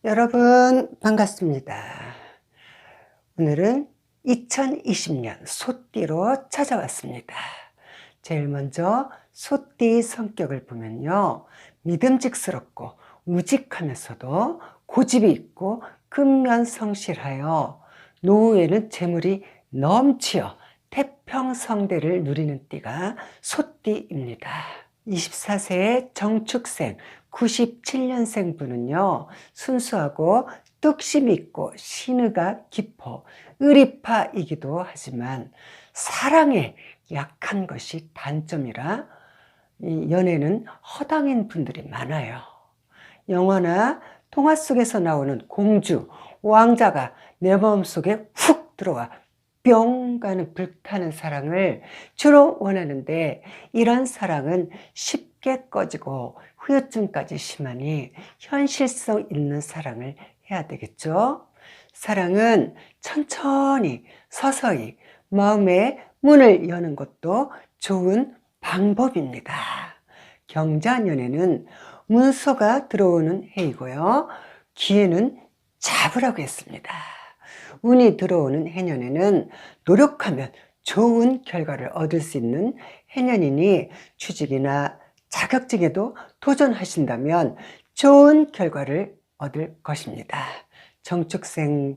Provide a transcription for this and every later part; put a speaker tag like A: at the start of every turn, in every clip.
A: 여러분 반갑습니다. 오늘은 2020년 소띠로 찾아왔습니다. 제일 먼저 소띠 성격을 보면요, 믿음직스럽고 우직하면서도 고집이 있고 근면성실하여 노후에는 재물이 넘치어 태평성대를 누리는 띠가 소띠입니다. 24세의 정축생 97년생 분은요, 순수하고 뚝심 있고 신의가 깊어 의리파이기도 하지만 사랑에 약한 것이 단점이라 이 연애는 허당인 분들이 많아요. 영화나 동화 속에서 나오는 공주, 왕자가 내 마음속에 훅 들어와 뿅 가는 불타는 사랑을 주로 원하는데, 이런 사랑은 쉽게 꺼지고 후유증까지 심하니 현실성 있는 사랑을 해야 되겠죠. 사랑은 천천히 서서히 마음의 문을 여는 것도 좋은 방법입니다. 경자년에는 문서가 들어오는 해이고요, 기회는 잡으라고 했습니다. 운이 들어오는 해년에는 노력하면 좋은 결과를 얻을 수 있는 해년이니 취직이나 자격증에도 도전하신다면 좋은 결과를 얻을 것입니다. 정축생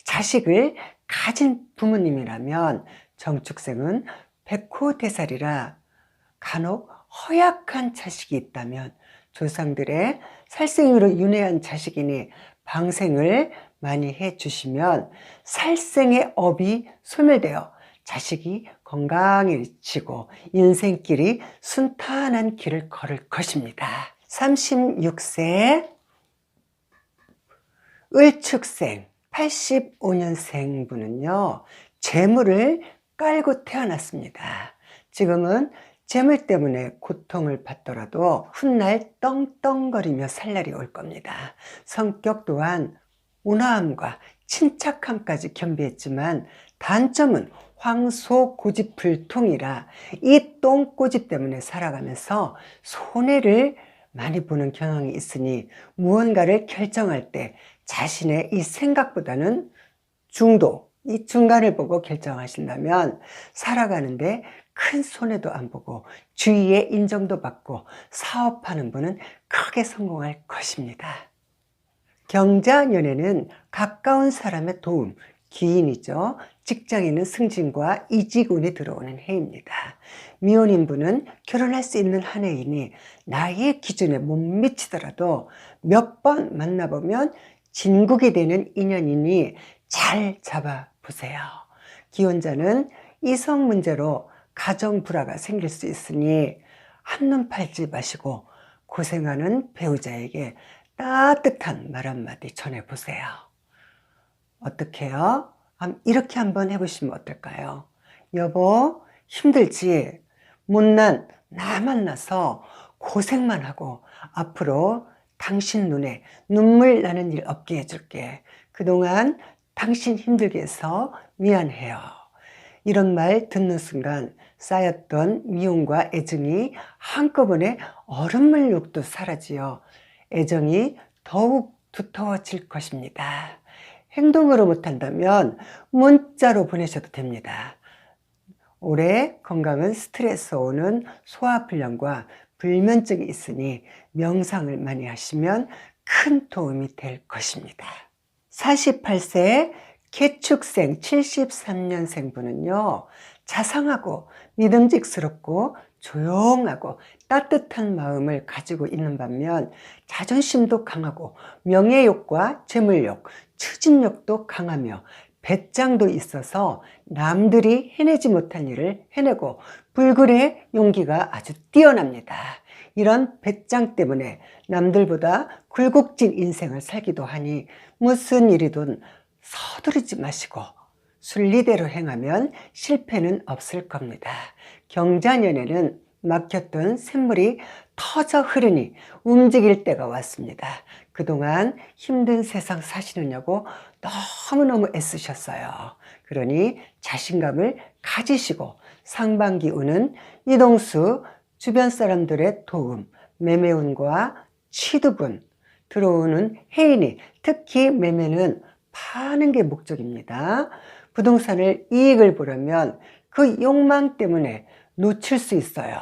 A: 자식을 가진 부모님이라면 정축생은 백호대살이라 간혹 허약한 자식이 있다면 조상들의 살생으로 윤회한 자식이니 방생을 많이 해주시면 살생의 업이 소멸되어 자식이 건강해지고 인생길이 순탄한 길을 걸을 것입니다. 36세 을축생 85년생 분은요, 재물을 깔고 태어났습니다. 지금은 재물 때문에 고통을 받더라도 훗날 떵떵거리며 살 날이 올 겁니다. 성격 또한 온화함과 침착함까지 겸비했지만 단점은 황소 고집불통이라 이 똥고집 때문에 살아가면서 손해를 많이 보는 경향이 있으니 무언가를 결정할 때 자신의 이 생각보다는 중도, 이 중간을 보고 결정하신다면 살아가는데 큰 손해도 안 보고 주위의 인정도 받고 사업하는 분은 크게 성공할 것입니다. 경자년에는 가까운 사람의 도움, 기인이죠. 직장인은 승진과 이직운이 들어오는 해입니다. 미혼인 분은 결혼할 수 있는 한 해이니 나이의 기준에 못 미치더라도 몇 번 만나보면 진국이 되는 인연이니 잘 잡아보세요. 기혼자는 이성 문제로 가정 불화가 생길 수 있으니 한눈 팔지 마시고 고생하는 배우자에게 따뜻한 말 한마디 전해보세요. 어떻게요? 이렇게 한번 해보시면 어떨까요? 여보, 힘들지? 못난 나 만나서 고생만 하고 앞으로 당신 눈에 눈물 나는 일 없게 해줄게. 그동안 당신 힘들게 해서 미안해요. 이런 말 듣는 순간 쌓였던 미움과 애정이 한꺼번에 얼음물욕도 사라지어 애정이 더욱 두터워질 것입니다. 행동으로 못한다면 문자로 보내셔도 됩니다. 올해 건강은 스트레스 오는 소화불량과 불면증이 있으니 명상을 많이 하시면 큰 도움이 될 것입니다. 48세 개축생 73년생 분은요, 자상하고 믿음직스럽고 조용하고 따뜻한 마음을 가지고 있는 반면 자존심도 강하고 명예욕과 재물욕, 추진력도 강하며 배짱도 있어서 남들이 해내지 못한 일을 해내고 불굴의 용기가 아주 뛰어납니다. 이런 배짱 때문에 남들보다 굴곡진 인생을 살기도 하니 무슨 일이든 서두르지 마시고 순리대로 행하면 실패는 없을 겁니다. 경자년에는 막혔던 샘물이 터져 흐르니 움직일 때가 왔습니다. 그동안 힘든 세상 사시느냐고 너무너무 애쓰셨어요. 그러니 자신감을 가지시고 상반기 운은 이동수, 주변 사람들의 도움, 매매운과 취득운 들어오는 해인이 특히 매매는 파는 게 목적입니다. 부동산을 이익을 보려면 그 욕망 때문에 놓칠 수 있어요.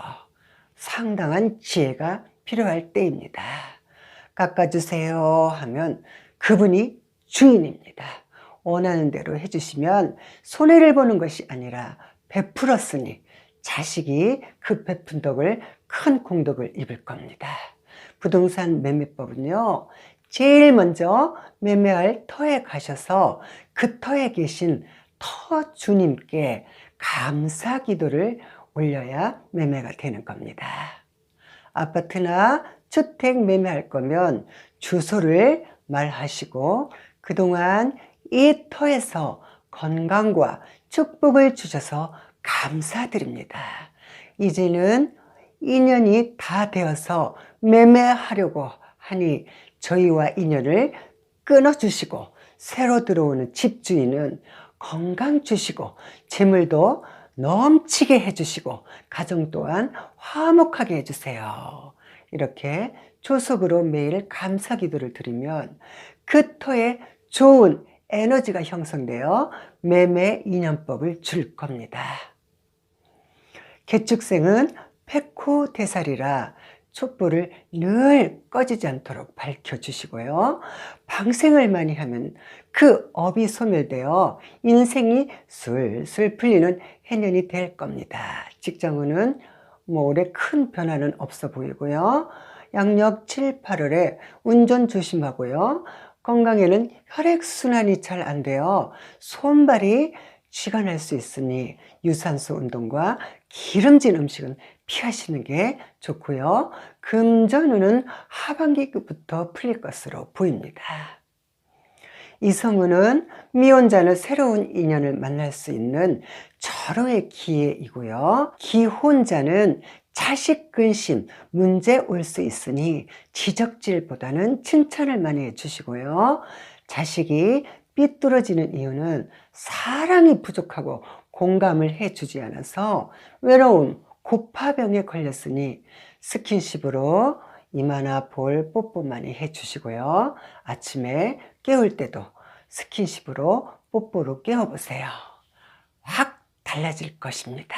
A: 상당한 지혜가 필요할 때입니다. 깎아주세요 하면 그분이 주인입니다. 원하는 대로 해주시면 손해를 보는 것이 아니라 베풀었으니 자식이 그 베푼 덕을 큰 공덕을 입을 겁니다. 부동산 매매법은요, 제일 먼저 매매할 터에 가셔서 그 터에 계신 터 주님께 감사 기도를 올려야 매매가 되는 겁니다. 아파트나 주택 매매할 거면 주소를 말하시고 그동안 이 터에서 건강과 축복을 주셔서 감사드립니다. 이제는 인연이 다 되어서 매매하려고 하니 저희와 인연을 끊어주시고 새로 들어오는 집주인은 건강 주시고 재물도 넘치게 해주시고 가정 또한 화목하게 해주세요. 이렇게 조속으로 매일 감사 기도를 드리면 그 터에 좋은 에너지가 형성되어 매매 인연법을 줄 겁니다. 개축생은 백호대살이라 촛불을 늘 꺼지지 않도록 밝혀주시고요. 방생을 많이 하면 그 업이 소멸되어 인생이 술술 풀리는 해년이 될 겁니다. 직장운은 올해 큰 변화는 없어 보이고요. 양력 7, 8월에 운전 조심하고요. 건강에는 혈액순환이 잘 안 돼요. 손발이 쥐가 날 수 있으니 유산소 운동과 기름진 음식은 피하시는 게 좋고요. 금전운은 하반기부터 풀릴 것으로 보입니다. 이성운은 미혼자는 새로운 인연을 만날 수 있는 절호의 기회이고요. 기혼자는 자식 근심, 문제 올 수 있으니 지적질보다는 칭찬을 많이 해주시고요. 자식이 삐뚤어지는 이유는 사랑이 부족하고 공감을 해주지 않아서 외로움, 고파병에 걸렸으니 스킨십으로 이마나 볼 뽀뽀 많이 해주시고요. 아침에 깨울 때도 스킨십으로 뽀뽀로 깨워보세요. 확 달라질 것입니다.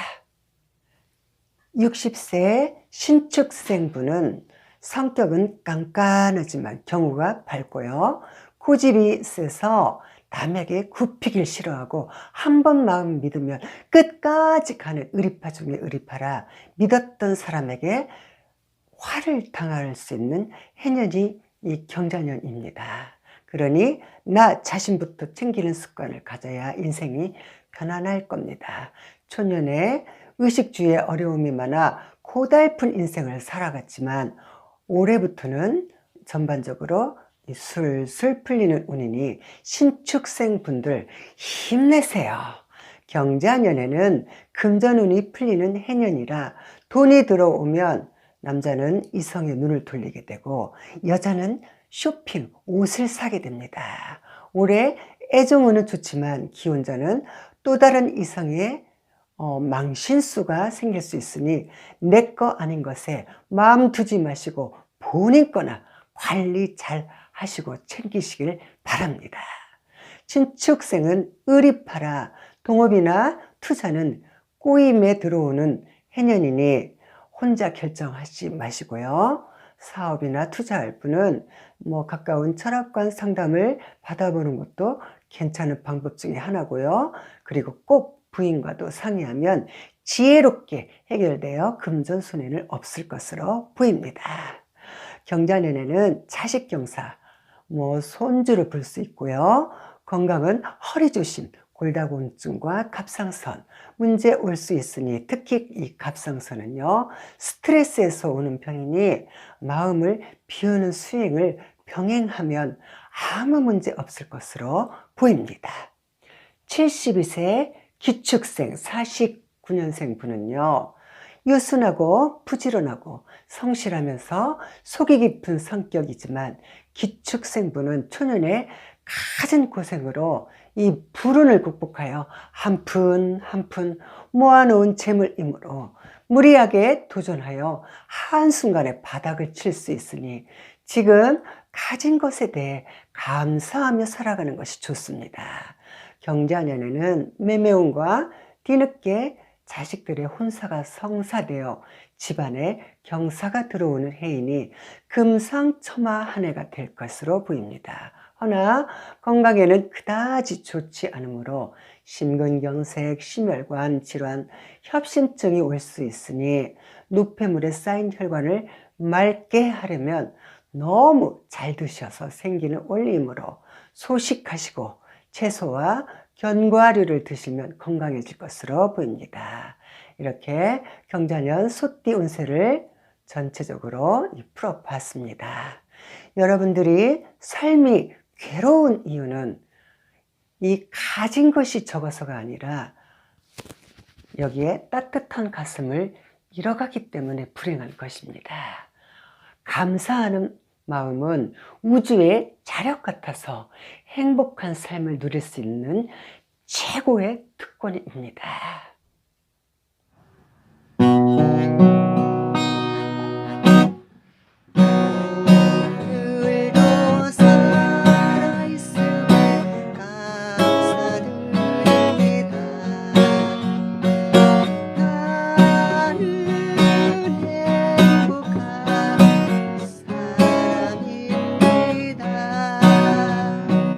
A: 60세 신축생분은 성격은 깐깐하지만 경우가 밝고요. 고집이 세서 남에게 굽히길 싫어하고 한 번 마음 믿으면 끝까지 가는 의리파 중에 의리파라 믿었던 사람에게 화를 당할 수 있는 해년이 이 경자년입니다. 그러니 나 자신부터 챙기는 습관을 가져야 인생이 편안할 겁니다. 초년에 의식주의에 어려움이 많아 고달픈 인생을 살아갔지만 올해부터는 전반적으로 술술 풀리는 운이니 신축생 분들 힘내세요. 경자년에는 금전운이 풀리는 해년이라 돈이 들어오면 남자는 이성의 눈을 돌리게 되고 여자는 쇼핑, 옷을 사게 됩니다. 올해 애정운은 좋지만 기혼자는 또 다른 이성의 망신수가 생길 수 있으니 내 거 아닌 것에 마음 두지 마시고 본인 거나 관리 잘 하시고 챙기시길 바랍니다. 신축생은 의리파라 동업이나 투자는 꼬임에 들어오는 해년이니 혼자 결정하지 마시고요. 사업이나 투자할 분은 가까운 철학관 상담을 받아보는 것도 괜찮은 방법 중에 하나고요. 그리고 꼭 부인과도 상의하면 지혜롭게 해결되어 금전 손해는 없을 것으로 보입니다. 경자년에는 자식경사, 손주를 볼 수 있고요. 건강은 허리 조심, 골다공증과 갑상선 문제 올 수 있으니 특히 이 갑상선은요 스트레스에서 오는 병이니 마음을 비우는 수행을 병행하면 아무 문제 없을 것으로 보입니다. 72세 기축생 49년생 분은요 유순하고 부지런하고 성실하면서 속이 깊은 성격이지만 기축생분은 초년에 갖은 고생으로 이 불운을 극복하여 한 푼 한 푼 모아놓은 재물이므로 무리하게 도전하여 한순간에 바닥을 칠 수 있으니 지금 가진 것에 대해 감사하며 살아가는 것이 좋습니다. 경자년에는 매매운과 뒤늦게 자식들의 혼사가 성사되어 집안에 경사가 들어오는 해이니 금상첨화 한 해가 될 것으로 보입니다. 허나 건강에는 그다지 좋지 않으므로 심근경색, 심혈관 질환, 협심증이 올 수 있으니 노폐물에 쌓인 혈관을 맑게 하려면 너무 잘 드셔서 생기는 올림으로 소식하시고 채소와 견과류를 드시면 건강해질 것으로 보입니다. 이렇게 경자년 소띠 운세를 전체적으로 풀어봤습니다. 여러분들이 삶이 괴로운 이유는 이 가진 것이 적어서가 아니라 여기에 따뜻한 가슴을 잃어가기 때문에 불행한 것입니다. 감사하는 마음은 우주의 자력 같아서 행복한 삶을 누릴 수 있는 최고의 특권입니다.